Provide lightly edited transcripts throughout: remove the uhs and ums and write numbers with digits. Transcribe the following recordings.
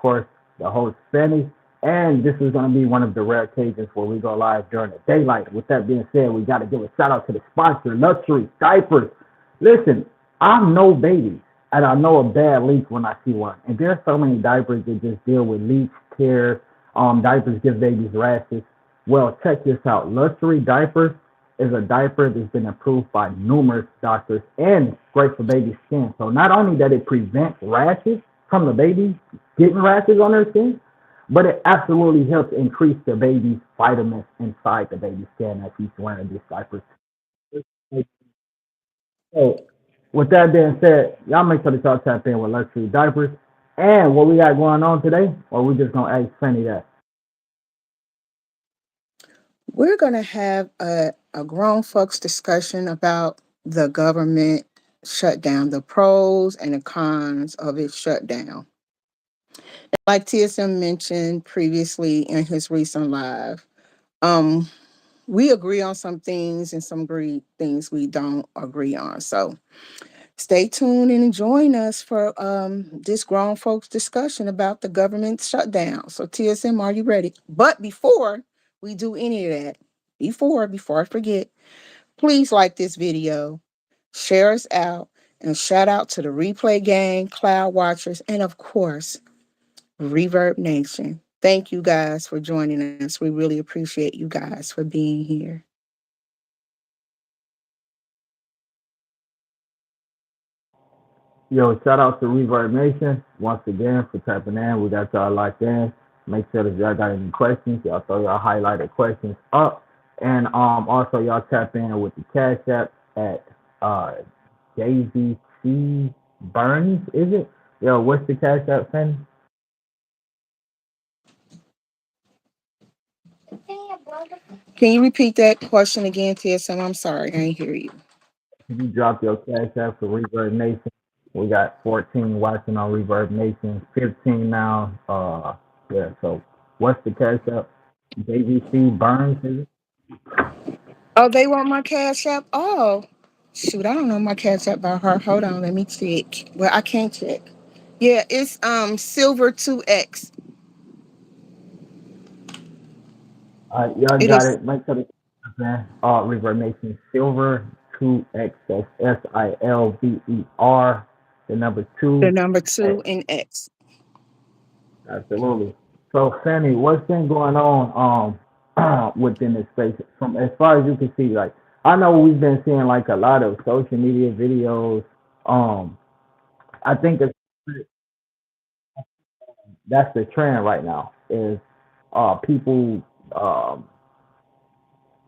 course, the host Fanny. And this is going to be one of the rare occasions where we go live during the daylight. With that being said, we got to give a shout out to the sponsor, Luxury Diapers. Listen, I'm no baby, and I know a bad leak when I see one. And there's so many diapers that just deal with leaks, tears. Diapers give babies rashes. Well, check this out. Luxury Diapers is a diaper that's been approved by numerous doctors and great for baby skin. So not only that it prevents rashes from the baby getting rashes on their skin, but it absolutely helps increase the baby's vitamins inside the baby's skin as he's wearing these diapers. So with that being said, y'all make sure that y'all tap in with luxury diapers. And what we got going on today, or we just gonna ask Fanny that. We're going to have a grown folks discussion about the government shutdown, the pros and the cons of its shutdown. Like TSM mentioned previously in his recent live, um, we agree on some things and some things we don't agree on. So stay tuned and join us for this grown folks discussion about the government shutdown. So TSM, are you ready? But before we do any of that, before I forget, please like this video, share us out, and shout out to the replay gang, cloud watchers, and of course, Reverb Nation. Thank you guys for joining us. We really appreciate you guys for being here. Yo, shout out to Reverb Nation once again for tapping in. We got y'all locked in. Make sure that y'all got any questions, y'all throw y'all highlighted questions up. And also y'all tap in with the Cash App at uh Daisy C Burns, is it? Yo, what's the Cash App, Fanny? Can you repeat that question again, TSM? I'm sorry, I didn't hear you. You drop your Cash App for Reverb Nation. We got 14 watching on Reverb Nation, 15 now. Yeah, so what's the Cash App? JVC Burns, is it? Oh, they want my cash app? Oh, shoot, I don't know my cash app by heart. Hold on, let me check. Well, I can't check. Yeah, it's Silver 2X. Y'all It got is it. Make sure to man. Reverb Nation Silver 2X. That's Silver. The number the two number X. 2 in X. Absolutely. So, Fanny, what's been going on within this space from as far as you can see? Like, I know we've been seeing like a lot of social media videos. Um, I think that's the trend right now is people um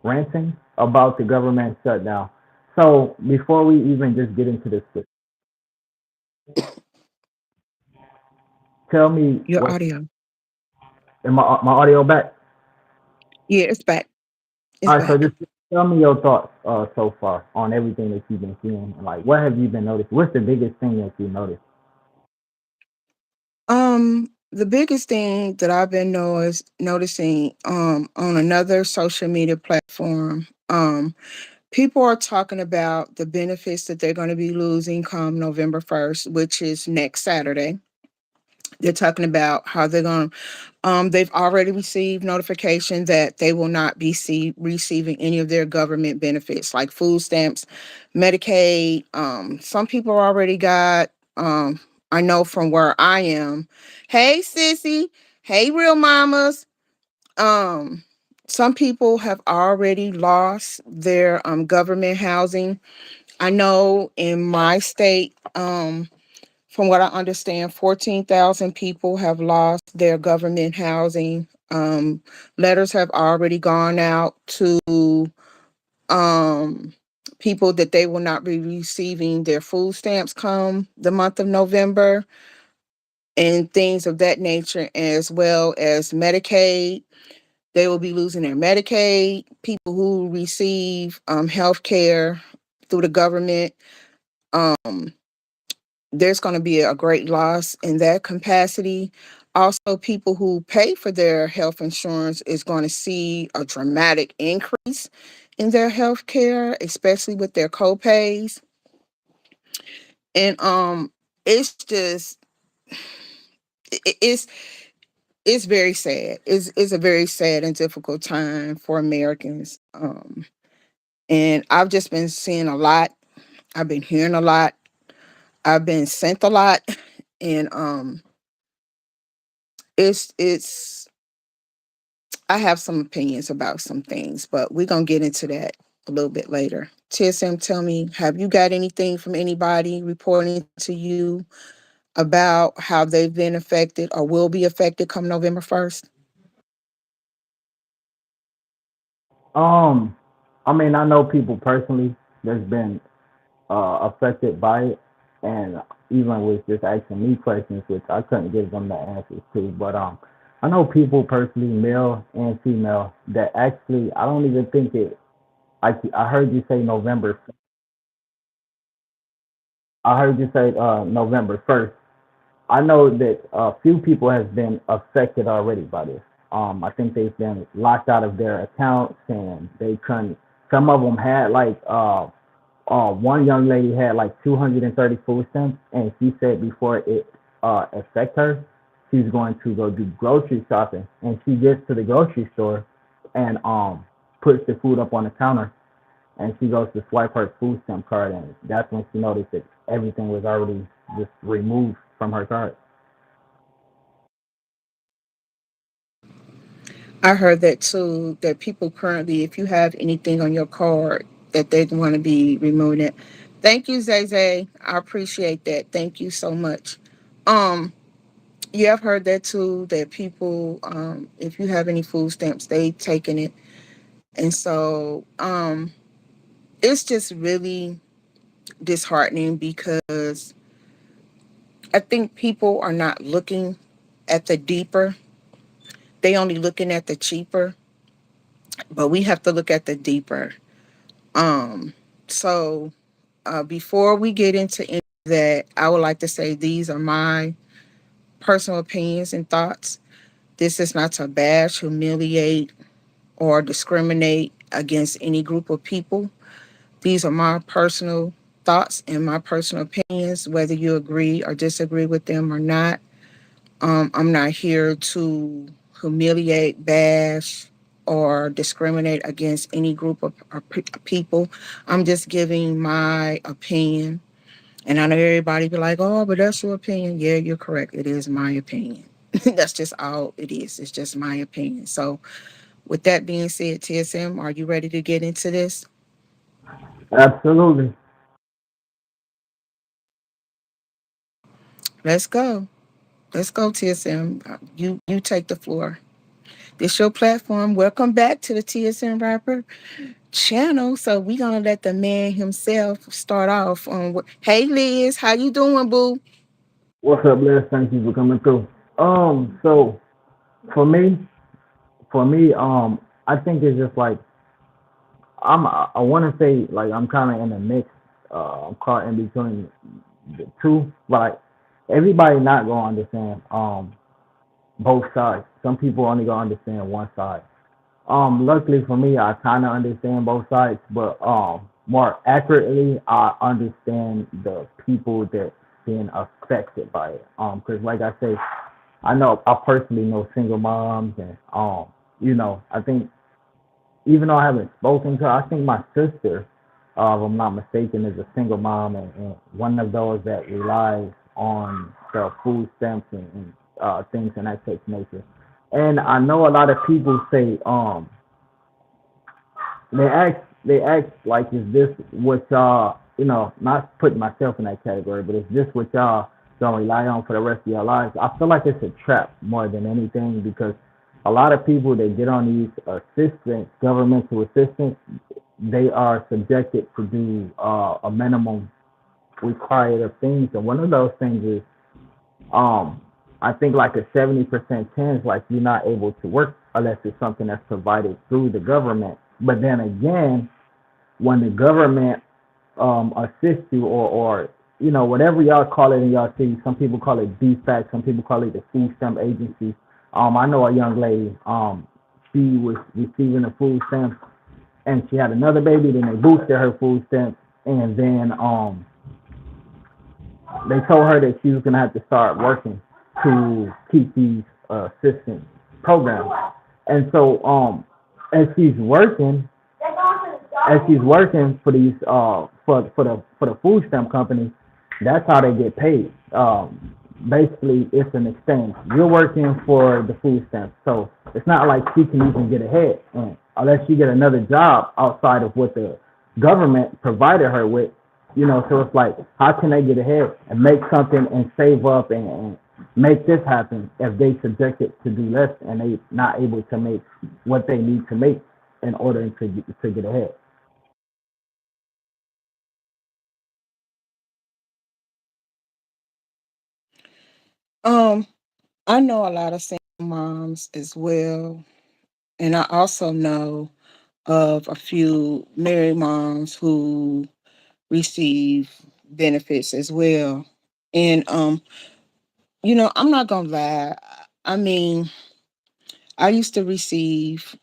ranting about the government shutdown. So before we even just get into this, tell me Your what audio. am my audio back? Yeah, it's back. It's All right, so back. just tell me your thoughts so far on everything that you've been seeing. Like, what have you been noticing? What's the biggest thing that you noticed? The biggest thing that I've been noticing on another social media platform, people are talking about the benefits that they're going to be losing come November 1st, which is next Saturday. They're talking about how they're going to they've already received notification that they will not be receiving any of their government benefits like food stamps, Medicaid. Some people already got, I know from where I am. Hey, sissy. Hey, real mamas. Um, some people have already lost their government housing. I know in my state, from what I understand, 14,000 people have lost their government housing. Letters have already gone out to um, people that they will not be receiving their food stamps come the month of November and things of that nature, as well as Medicaid. They will be losing their Medicaid. People who receive health care through the government. Um, there's going to be a great loss in that capacity. Also, people who pay for their health insurance is going to see a dramatic increase in their health care, especially with their copays. And it's just it's it's very sad. It's a very sad and difficult time for Americans. And I've just been seeing a lot. I've been hearing a lot. I've been sent a lot, and it's I have some opinions about some things, but we're gonna get into that a little bit later. TSM, tell me, have you got anything from anybody reporting to you about how they've been affected or will be affected come November 1st? Um, I mean, I know people personally that's been affected by it, and even with just asking me questions, which I couldn't give them the answers to. But I know people personally, male and female, that actually I don't even think it. I heard you say November. I heard you say November 1st. I know that a few people has been affected already by this. I think they've been locked out of their accounts, and they couldn't. Some of them had like one young lady had like 230 food stamps, and she said before it affect her, she's going to go do grocery shopping, and she gets to the grocery store and puts the food up on the counter, and she goes to swipe her food stamp card, and that's when she noticed that everything was already just removed from her card. I heard that too, that people currently, if you have anything on your card, that they want to be removing it. Thank you, Zay Zay. I appreciate that. Thank you so much. Um, yeah, I've heard that too, that people, if you have any food stamps, they taking it. And so it's just really disheartening because I think people are not looking at the deeper. They only looking at the cheaper, but we have to look at the deeper. Um, so before we get into any of that, I would like to say these are my personal opinions and thoughts. This is not to bash, humiliate, or discriminate against any group of people. These are my personal thoughts and my personal opinions, whether you agree or disagree with them or not. I'm not here to humiliate, bash, or discriminate against any group of people. I'm just giving my opinion. And I know everybody be like, oh, but that's your opinion. Yeah, you're correct. It is my opinion. That's just all it is. It's just my opinion. So, with that being said, TSM, are you ready to get into this? Absolutely. Let's go. Let's go, TSM. You take the floor. This your platform. Welcome back to the TSM Rapper channel. So we gonna let the man himself start off on what. Hey Liz, how you doing, boo? What's up, Les? Thank you for coming through. So for me, I think it's just like I want to say like I'm kind of in a mix. I'm caught in between the two, but like, everybody not gonna understand both sides. Some people only gonna understand one side. Luckily for me, I kind of understand both sides, but more accurately, I understand the people that being affected by it. Because like I say, I personally know single moms, and I think even though I haven't spoken to her, I think my sister, if I'm not mistaken, is a single mom, and one of those that relies on the food stamps and things in that such nature. And I know a lot of people say, they ask like, is this what y'all, not putting myself in that category, but is this what y'all gonna rely on for the rest of your lives? I feel like it's a trap more than anything, because a lot of people that get on these assistance, governmental assistance, they are subjected to do a minimum required of things, and one of those things is um I think like a 70% chance like you're not able to work unless it's something that's provided through the government. But then again, when the government assist you, or whatever y'all call it in y'all city, some people call it DFAC, some people call it the food stamp agency. I know a young lady, she was receiving the food stamps, and she had another baby, then they boosted her food stamps, and then they told her that she was gonna have to start working. to keep these assistance programs. And so, as she's working, as she's working for these for the food stamp company, that's how they get paid. Basically, it's an exchange. You're working for the food stamps, so it's not like she can even get ahead, and unless she get another job outside of what the government provided her with. So it's like, how can they get ahead and make something and save up and make this happen if they subjected to do less and they not able to make what they need to make in order to get ahead. Um, I know a lot of single moms as well, and I also know of a few married moms who receive benefits as well. And I'm not gonna lie. I mean, I used to receive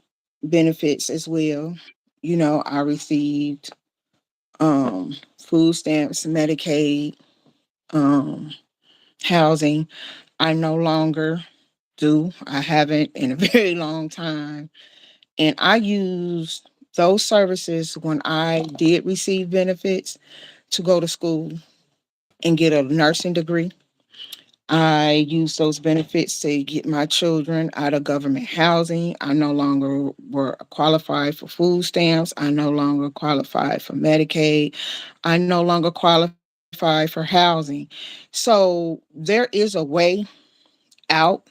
benefits as well. I received food stamps, Medicaid, um, housing. I no longer do. I haven't in a very long time. And I used those services when I did receive benefits to go to school and get a nursing degree. I used those benefits to get my children out of government housing. I no longer were qualified for food stamps. I no longer qualified for Medicaid. I no longer qualified for housing. So there is a way out,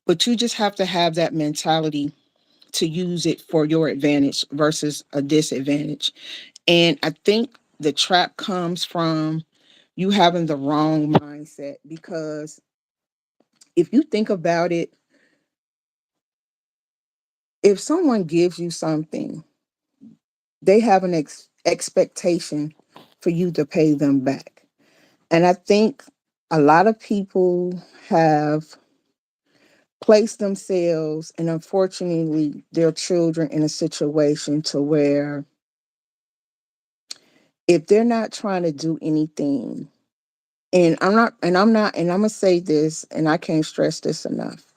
but you just have to have that mentality to use it for your advantage versus a disadvantage. And I think the trap comes from you having the wrong mindset, because if you think about it, if someone gives you something, they have an expectation for you to pay them back. And I think a lot of people have placed themselves and unfortunately their children in a situation to where if they're not trying to do anything, and I'm gonna say this, and I can't stress this enough.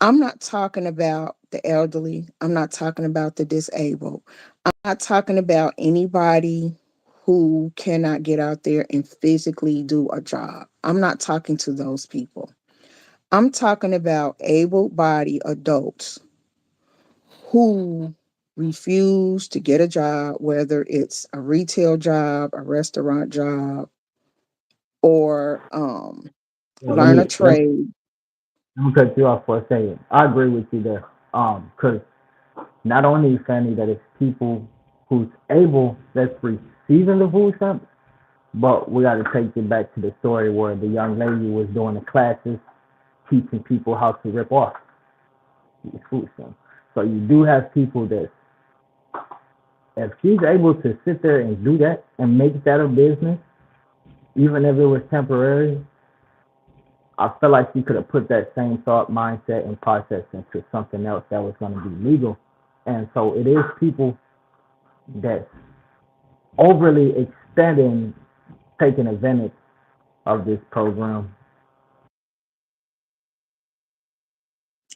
I'm not talking about the elderly. I'm not talking about the disabled. I'm not talking about anybody who cannot get out there and physically do a job. I'm not talking to those people. I'm talking about able bodied adults who refuse to get a job, whether it's a retail job, a restaurant job, or Well, learn a trade. let me cut you off for a second. I agree with you there. Because not only, Fanny, that it's people who's able that's receiving the food stamps, but we got to take it back to the story where the young lady was doing the classes teaching people how to rip off these food stamps. So you do have people that, if she's able to sit there and do that and make that a business, even if it was temporary, I feel like she could have put that same thought, mindset, and process into something else that was going to be legal. And so it is people that's overly extending, taking advantage of this program.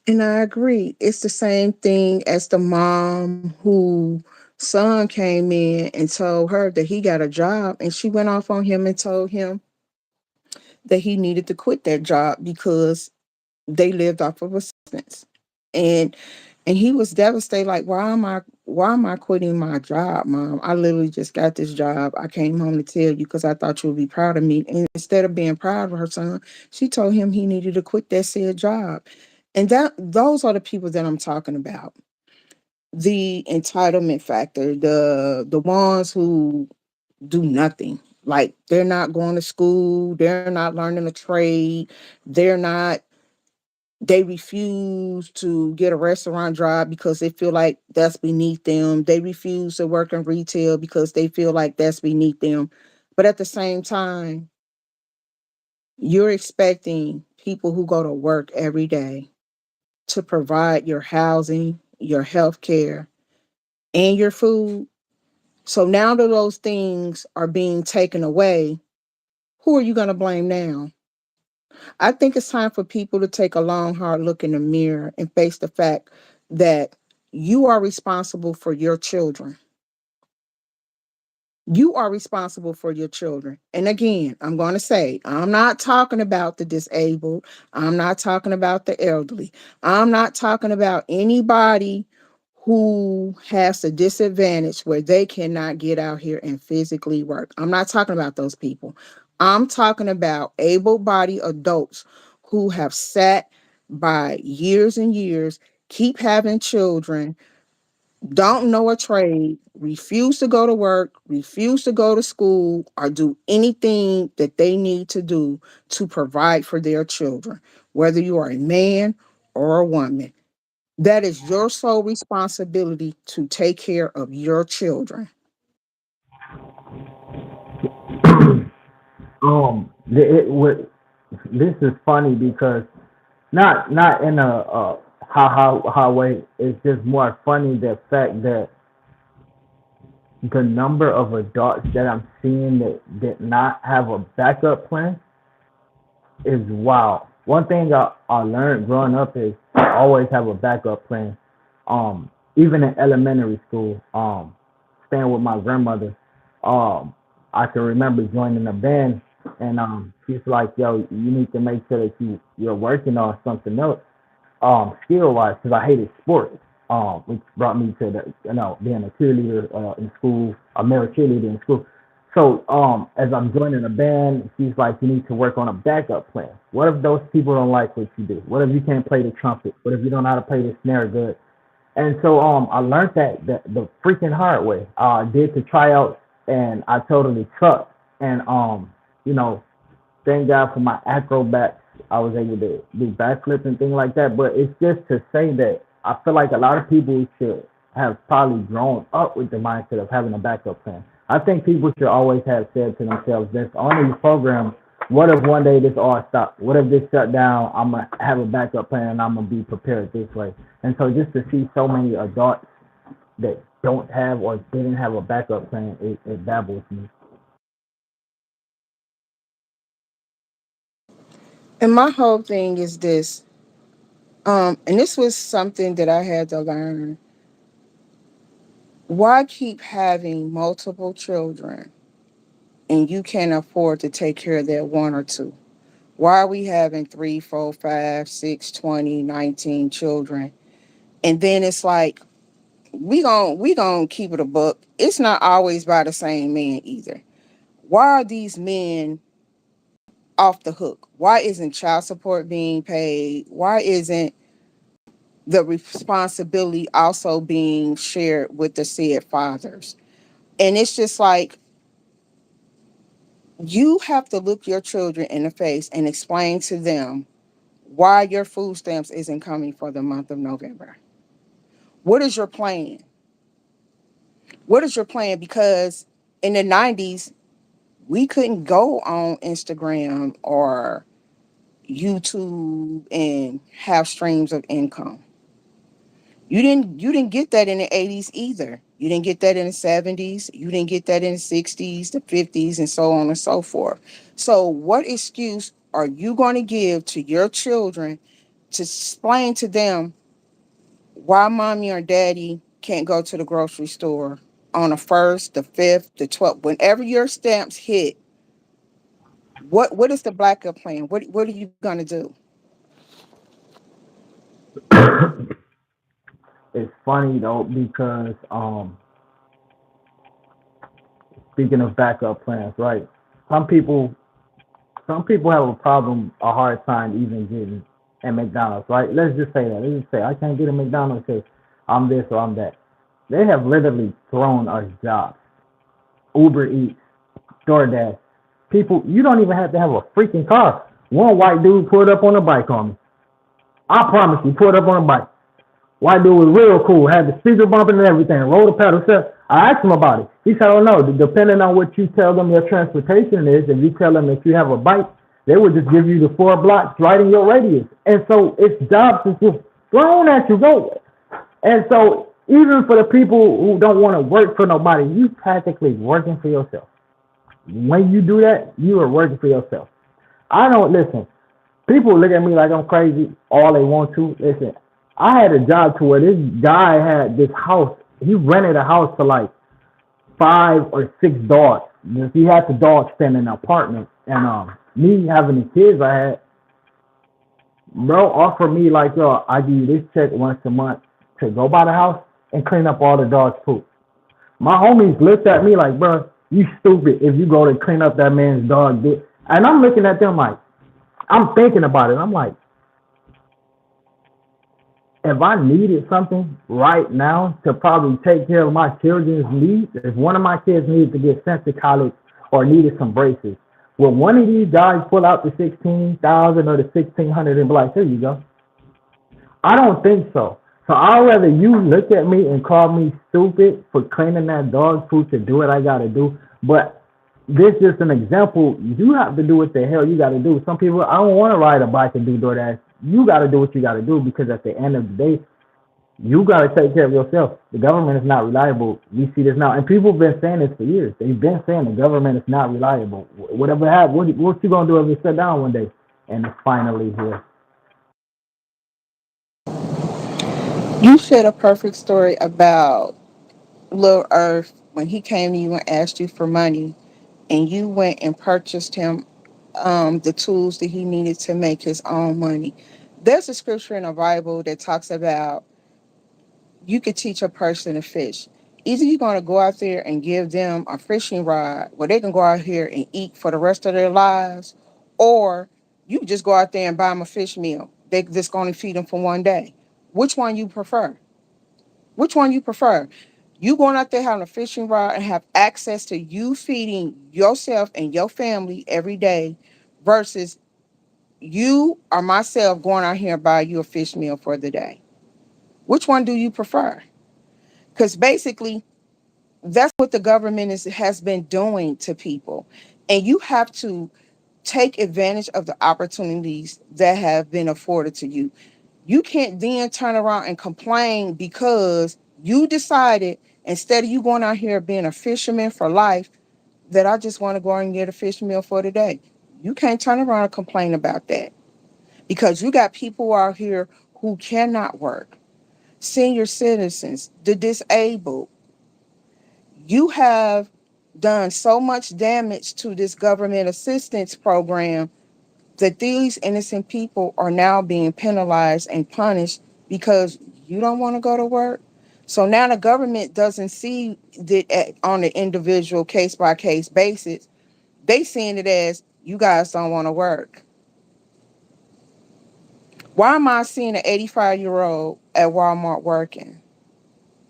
And I agree. It's the same thing as the mom who son came in and told her that he got a job, and she went off on him and told him that he needed to quit that job because they lived off of assistance. And and he was devastated, like, why am I quitting my job, mom? I literally just got this job. I came home to tell you because I thought you would be proud of me. And instead of being proud of her son, she told him he needed to quit that said job. And those are the people that I'm talking about. The entitlement factor, the ones who do nothing. Like, they're not going to school, they're not learning a trade, they're not they refuse to get a restaurant job because they feel like that's beneath them. They refuse to work in retail because they feel like that's beneath them. But at the same time, you're expecting people who go to work every day to provide your housing, your health care, and your food. So now that those things are being taken away, who are you going to blame now? I think it's time for people to take a long, hard look in the mirror and face the fact that you are responsible for your children. You are responsible for your children. And again, I'm going to say, I'm not talking about the disabled. I'm not talking about the elderly. I'm not talking about anybody who has a disadvantage where they cannot get out here and physically work. I'm not talking about those people. I'm talking about able-bodied adults who have sat by years and years, keep having children, don't know a trade, refuse to go to work, refuse to go to school, or do anything that they need to do to provide for their children, whether you are a man or a woman. That is your sole responsibility to take care of your children. This is funny because not in a how way. It's just more funny the fact that the number of adults that I'm seeing that did not have a backup plan is wow. One thing I learned growing up is always have a backup plan. Even in elementary school, staying with my grandmother, um, I can remember joining a band, and she's like, "Yo, you need to make sure that you're working on something else, skill wise, because I hated sports. Which brought me to the being a cheerleader in school, a male cheerleader in school. So as I'm joining a band, she's like, you need to work on a backup plan. What if those people don't like what you do? What if you can't play the trumpet? What if you don't know how to play the snare good? And so I learned that the freaking hard way. I did the tryouts and I totally sucked. And you know, thank God for my acrobats. I was able to do backflips and things like that. But it's just to say that I feel like a lot of people should have probably grown up with the mindset of having a backup plan. I think people should always have said to themselves, "This on these programs. What if one day this all stopped? What if this shut down? I'm gonna have a backup plan and I'm gonna be prepared this way." And so just to see so many adults that don't have or didn't have a backup plan, it baffles me. And my whole thing is this, and this was something that I had to learn. Why keep having multiple children and you can't afford to take care of that one or two? Why are we having 3, 4, 5, 6, 20, 19 children? And then it's like, we gon' keep it a book. It's not always by the same man either. Why are these men off the hook? Why isn't child support being paid? Why isn't the responsibility also being shared with the said fathers? And it's just like, you have to look your children in the face and explain to them why your food stamps isn't coming for the month of November. What is your plan? What is your plan? Because in the 90s, we couldn't go on Instagram or YouTube and have streams of income. You didn't get that in the 80s either. You didn't get that in the 70s. You didn't get that in the 60s, the 50s, and so on and so forth. So what excuse are you going to give to your children to explain to them why mommy or daddy can't go to the grocery store on the 1st, the 5th, the 12th, whenever your stamps hit? What is the backup plan? What are you gonna do? It's funny though because speaking of backup plans, right? Some people some people have a problem, a hard time even getting at McDonald's, right? Let's just say that. Let's just say I can't get a McDonald's because I'm this or I'm that. They have literally thrown us jobs. Uber Eats, DoorDash. People, you don't even have to have a freaking car. One white dude pulled up on a bike on me. I promise you, pulled up on a bike. White dude was real cool, had the speaker bumping and everything, rolled the pedal set. I asked him about it. He said, "Oh no, depending on what you tell them your transportation is, if you tell them that you have a bike, they would just give you the 4 blocks right in your radius." And so it's jobs that's just thrown at you, go. And so even for the people who don't want to work for nobody, you practically working for yourself. When you do that, you are working for yourself. I don't listen. People look at me like I'm crazy all they want to. Listen, I had a job to where this guy had this house. He rented a house for like 5 or 6 dogs. He had the dogs staying in an apartment, and me having the kids I had, bro offered me like, yo, I give you this check once a month to go by the house and clean up all the dogs' poop. My homies looked at me like, bro, you stupid if you go to clean up that man's dog. And I'm looking at them like, I'm thinking about it. I'm like, if I needed something right now to probably take care of my children's needs, if one of my kids needed to get sent to college or needed some braces, will one of these guys pull out the 16,000 or the 1,600 and be like, here you go? I don't think so. So I'd rather you look at me and call me stupid for cleaning that dog food to do what I gotta do. But this is just an example. You have to do what the hell you gotta do. Some people, I don't want to ride a bike and do DoorDash. You gotta do what you gotta do because at the end of the day, you gotta take care of yourself. The government is not reliable. We see this now, and people have been saying this for years. They've been saying the government is not reliable. Whatever happens, what you gonna do if you sit down one day and it's finally here? You shared a perfect story about Little Earth when he came to you and asked you for money, and you went and purchased him the tools that he needed to make his own money. There's a scripture in the Bible that talks about you could teach a person to fish. Either you're going to go out there and give them a fishing rod where they can go out here and eat for the rest of their lives, or you just go out there and buy them a fish meal. They just going to feed them for one day. Which one you prefer? Which one you prefer? You going out there having a fishing rod and have access to you feeding yourself and your family every day versus you or myself going out here and buy you a fish meal for the day. Which one do you prefer? Because basically, that's what the government has been doing to people. And you have to take advantage of the opportunities that have been afforded to you. You can't then turn around and complain because you decided instead of you going out here being a fisherman for life, that I just want to go out and get a fish meal for the day. You can't turn around and complain about that because you got people out here who cannot work, senior citizens, the disabled. You have done so much damage to this government assistance program that these innocent people are now being penalized and punished because you don't want to go to work. So now the government doesn't see that on an individual case by case basis. They seeing it as you guys don't want to work. Why am I seeing an 85-year-old at Walmart working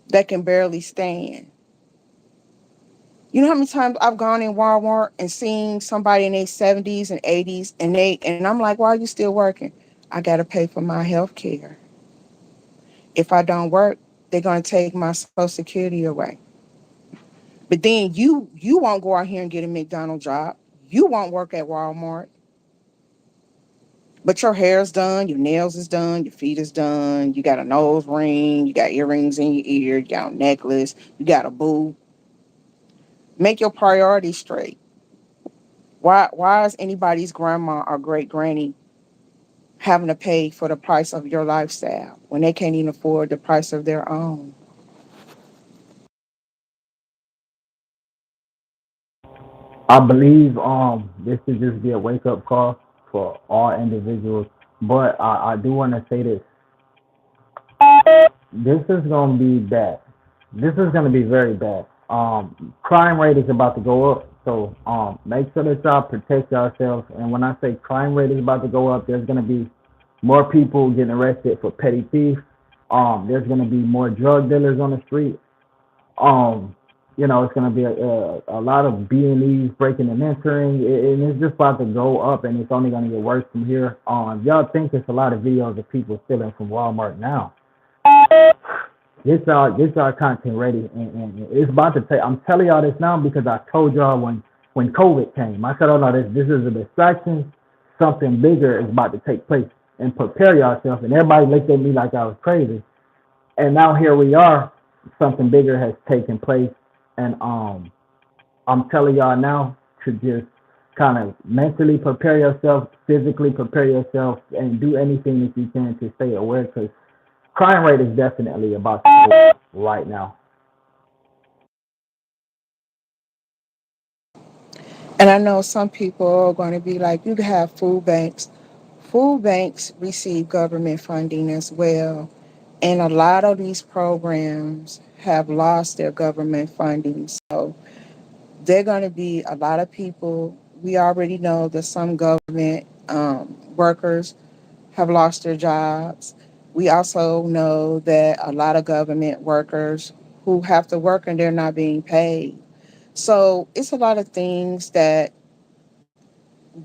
that can barely stand? You know how many times I've gone in Walmart and seen somebody in their 70s and 80s and I'm like, why are you still working? I gotta pay for my health care. If I don't work, they're gonna take my social security away. But then you won't go out here and get a McDonald's job. You won't work at Walmart. But your hair is done, your nails is done, your feet is done, you got a nose ring, you got earrings in your ear, you got a necklace, you got a boo. Make your priorities straight. Why is anybody's grandma or great granny having to pay for the price of your lifestyle when they can't even afford the price of their own? I believe this should just be a wake up call for all individuals. But I do want to say this: this is gonna be bad. This is gonna be very bad. Crime rate is about to go up, so make sure that y'all protect yourselves. And when I say crime rate is about to go up, there's gonna be more people getting arrested for petty theft. There's gonna be more drug dealers on the street. um, it's going to be a lot of B&Es breaking and entering, and it's just about to go up, and it's only going to get worse from here. Y'all think it's a lot of videos of people stealing from Walmart now. Get y'all content ready, and it's about to take. I'm telling y'all this now because I told y'all when COVID came. I said, oh no, this is a distraction. Something bigger is about to take place, and prepare yourself. And everybody looked at me like I was crazy, and now here we are. Something bigger has taken place, and I'm telling y'all now to just kind of mentally prepare yourself, physically prepare yourself, and do anything that you can to stay aware. Because crime rate is definitely about to go right now. And I know some people are going to be like, you have food banks. Food banks receive government funding as well. And a lot of these programs have lost their government funding. So they're going to be a lot of people. We already know that some government workers have lost their jobs. We also know that a lot of government workers who have to work and they're not being paid. So it's a lot of things that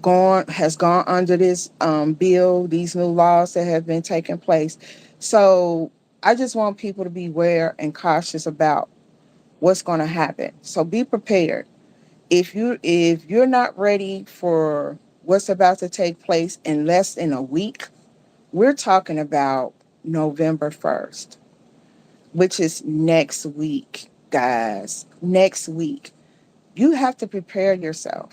gone under this bill, these new laws that have been taking place. So I just want people to be aware and cautious about what's going to happen. So be prepared. If you're not ready for what's about to take place in less than a week, we're talking about November 1st, which is next week, guys. Next week. You have to prepare yourself.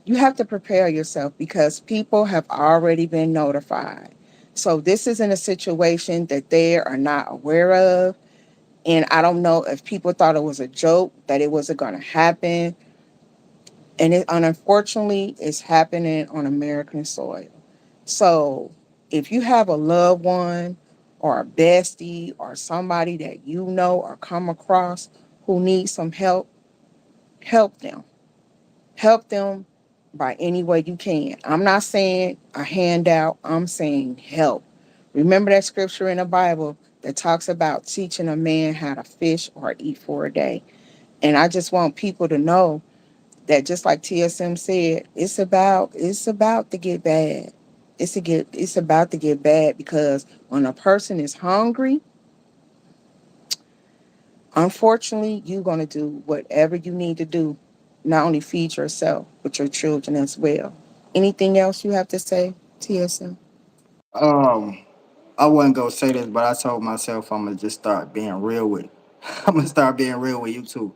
You have to prepare yourself because people have already been notified. So this isn't a situation that they are not aware of. And I don't know if people thought it was a joke, that it wasn't going to happen. And it unfortunately is happening on American soil. So if you have a loved one or a bestie or somebody that you know or come across who needs some help, help them. Help them by any way you can. I'm not saying a handout, I'm saying help. Remember that scripture in the Bible that talks about teaching a man how to fish or eat for a day. And I just want people to know that just like TSM said, it's about to get bad. It's about to get bad because when a person is hungry, unfortunately, you're gonna do whatever you need to do, not only feed yourself, but your children as well. Anything else you have to say, TSM? Um, I wasn't gonna say this, but I told myself I'm gonna just start being real with. I'm gonna start being real with you too.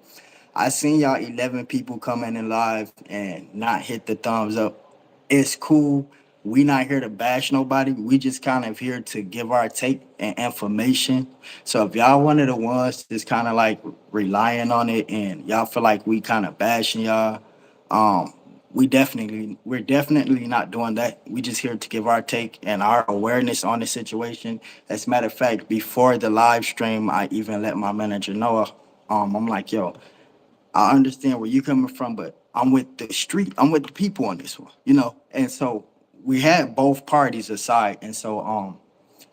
I seen y'all 11 people coming in live and not hit the thumbs up. It's cool. We not here to bash nobody. We just kind of here to give our take and information. So if y'all one of the ones that's kind of like relying on it and y'all feel like we kind of bashing y'all, um, we're definitely not doing that. We just here to give our take and our awareness on the situation. As a matter of fact, before the live stream, I even let my manager know. I'm like, yo, I understand where you coming from, but I'm with the street. I'm with the people on this one, you know. And so we had both parties aside, and so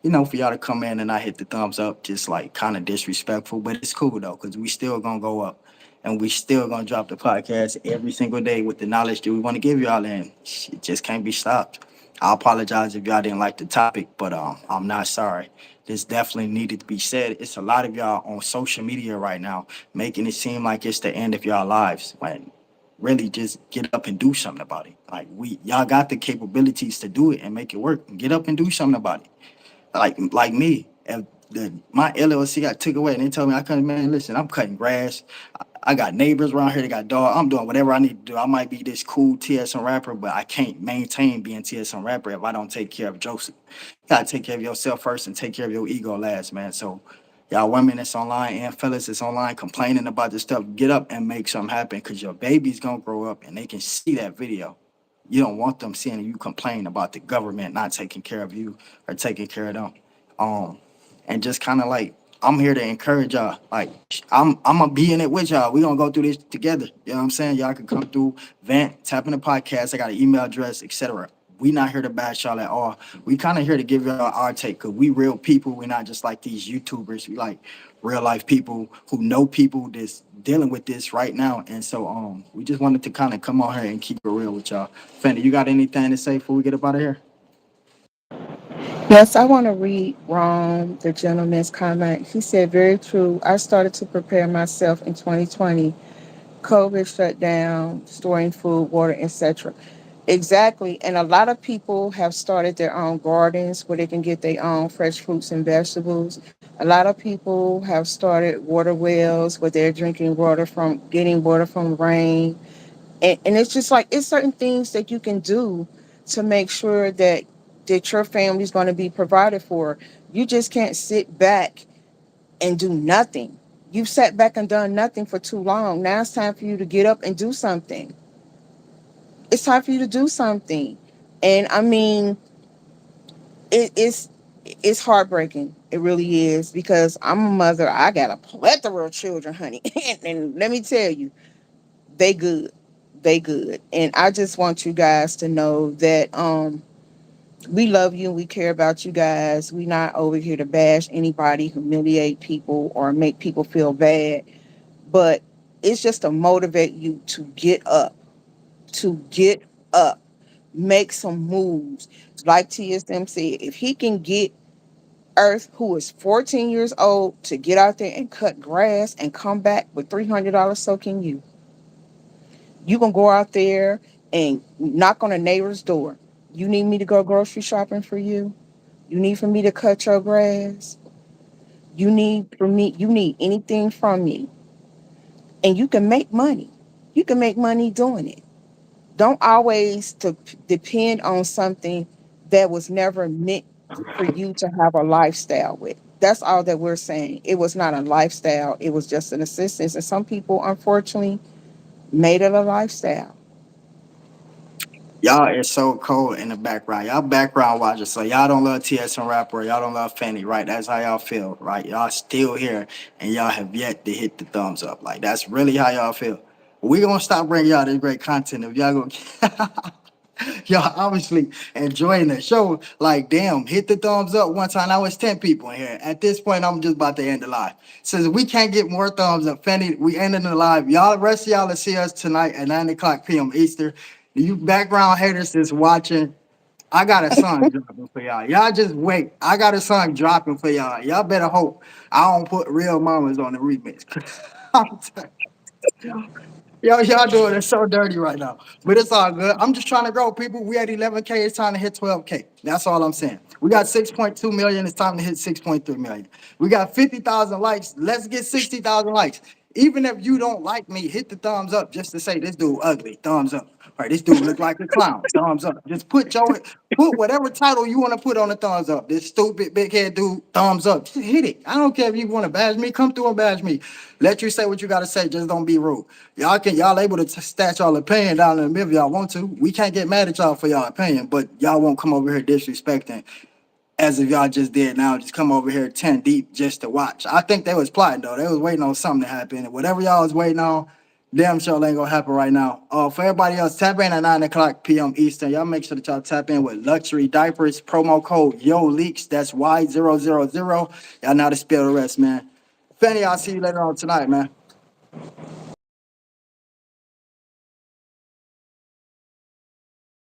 for y'all to come in and not hit the thumbs up, just like kind of disrespectful. But it's cool though, because we still gonna go up, and we still gonna drop the podcast every single day with the knowledge that we want to give y'all, and it just can't be stopped. I apologize if y'all didn't like the topic, but I'm not sorry. This definitely needed to be said. It's a lot of y'all on social media right now making it seem like it's the end of y'all lives when really just get up and do something about it. Like y'all got the capabilities to do it and make it work. Get up and do something about it. Like me, if my LLC got took away and they told me I couldn't, man, listen, I'm cutting grass. I got neighbors around here that got dog. I'm doing whatever I need to do. I might be this cool TSM rapper, but I can't maintain being TSM rapper if I don't take care of Joseph. You gotta take care of yourself first and take care of your ego last, man. So y'all women that's online and fellas that's online complaining about this stuff, get up and make something happen because your baby's gonna grow up and they can see that video. You don't want them seeing you complain about the government not taking care of you or taking care of them. Um, and just kind of like I'm here to encourage y'all. Like I'm gonna be in it with y'all. We gonna go through this together. You know what I'm saying? Y'all can come through, vent, tap in the podcast. I got an email address, etc. We not here to bash y'all at all. We kind of here to give y'all our take because we real people. We're not just like these YouTubers. We like real life people who know people that's dealing with this right now. And so we just wanted to kind of come on here and keep it real with y'all. Fendi, you got anything to say before we get up out of here? Yes, I want to read Ron, the gentleman's comment. He said, very true. I started to prepare myself in 2020. COVID shut down, storing food, water, etc. Exactly. And a lot of people have started their own gardens where they can get their own fresh fruits and vegetables. A lot of people have started water wells where they're drinking water from, getting water from rain. And it's just like it's certain things that you can do to make sure that your family's going to be provided for. You just can't sit back and do nothing. You've sat back and done nothing for too long. Now it's time for you to get up and do something. It's time for you to do something. And I mean, it's heartbreaking. It really is, because I'm a mother. I got a plethora of children, honey. And let me tell you, they good. They good. And I just want you guys to know that we love you and we care about you guys. We not over here to bash anybody, humiliate people, or make people feel bad. But it's just to motivate you to get up, make some moves. Like TSM said, if he can get Earth, who is 14 years old, to get out there and cut grass and come back with $300, so can you. You can go out there and knock on a neighbor's door. You need me to go grocery shopping for you? You need for me to cut your grass? You need anything from me. And you can make money. You can make money doing it. Don't always to depend on something that was never meant for you to have a lifestyle with. That's all that we're saying. It was not a lifestyle. It was just an assistance. And some people, unfortunately, made it a lifestyle. Y'all is so cold in the background. Y'all background watchers, so y'all don't love TSM rapper, y'all don't love Fanny, right? That's how y'all feel, right? Y'all still here and y'all have yet to hit the thumbs up. Like that's really how y'all feel. We gonna stop bringing y'all this great content if y'all gonna y'all obviously enjoying the show. Like, damn, hit the thumbs up one time. Now it's 10 people in here. At this point, I'm just about to end the live. Since we can't get more thumbs up, Fanny, we ending the live. Y'all, rest of y'all will see us tonight at 9 o'clock p.m. Eastern. You background haters that's watching, I got a song dropping for y'all. Y'all just wait. I got a song dropping for y'all. Y'all better hope I don't put Real Mamas on the remix. I'm telling y'all doing it so dirty right now. But it's all good. I'm just trying to grow, people. We at 11K. It's time to hit 12K. That's all I'm saying. We got 6.2 million. It's time to hit 6.3 million. We got 50,000 likes. Let's get 60,000 likes. Even if you don't like me, hit the thumbs up just to say this dude ugly. Thumbs up. All right, this dude look like a clown. Thumbs up. Just put whatever title you want to put on the thumbs up. This stupid big head dude, thumbs up. Just hit it. I don't care if you want to bash me. Come through and bash me. Let you say what you gotta say. Just don't be rude. Y'all able to stat y'all opinion down in the middle if y'all want to. We can't get mad at y'all for y'all opinion, but y'all won't come over here disrespecting as if y'all just did now. Just come over here 10 deep just to watch. I think they was plotting though. They was waiting on something to happen. And whatever y'all was waiting on, damn sure ain't gonna happen right now. For everybody else, tap in at 9 o'clock p.m. Eastern. Y'all make sure that y'all tap in with Luxury Diapers, promo code YOLEAKS. That's Y000. Y'all know how to spell the rest, man. Fanny, I'll see you later on tonight, man.